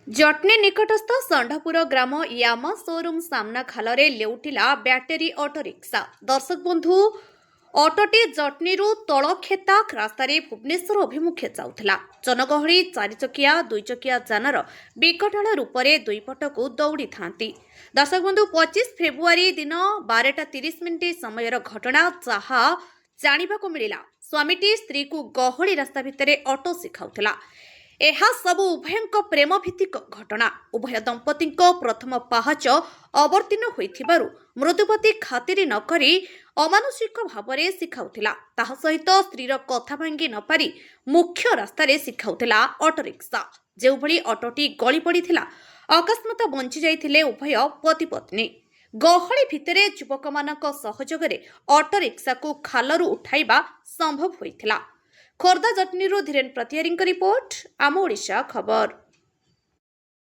जटनी निकटस्थ षंढपुर ग्राम यामा showroom सामना खाल लेउटिला battery auto rickshaw. दर्शक बंधु ऑटोटी जटनी तलखेता रास्तार भुवनेश्वर अभिमुखे जाउथला। जनगहली चारिचकिया दुईचकिया जानर विकटाल रूप से दुईपट को दौड़ी थांती। दर्शक बंधु 25 फेब्रुआरी दिन 12:30 समय घटना जहा जानिबाको मिलिला। स्वामीटी स्त्री को गहली रास्ता भितर ऑटो शिखाउथला। ଏହା ସବୁ ଉଭୟଙ୍କ ପ୍ରେମ ଭିତ୍ତିକ ଘଟଣା। ଉଭୟ ଦମ୍ପତିଙ୍କ ପ୍ରଥମ ପାହାଚ ଅବତୀର୍ଣ୍ଣ ହୋଇଥିବାରୁ ମୃଦୁପତି ଖାତିର ନ କରି ଅମାନୁଷିକ ଭାବରେ ଶିଖାଉଥିଲା। ତାହା ସହିତ ସ୍ତ୍ରୀର କଥା ଭାଙ୍ଗି ନ ପାରି ମୁଖ୍ୟ ରାସ୍ତାରେ ଶିଖାଉଥିଲା ଅଟୋ ରିକ୍ସା। ଯେଉଁଭଳି ଅଟୋଟି ଗଳି ପଡ଼ିଥିଲା, ଅକସ୍ମାତ ବଞ୍ଚି ଯାଇଥିଲେ ଉଭୟ ପତି ପତ୍ନୀ। ଗହଳି ଭିତରେ ଯୁବକମାନଙ୍କ ସହଯୋଗରେ ଅଟୋ ରିକ୍ସାକୁ ଖାଲରୁ ଉଠାଇବା ସମ୍ଭବ ହୋଇଥିଲା। खोर्धा जटनी धीरेन प्रतिहारी रिपोर्ट आम ओडिशा खबर।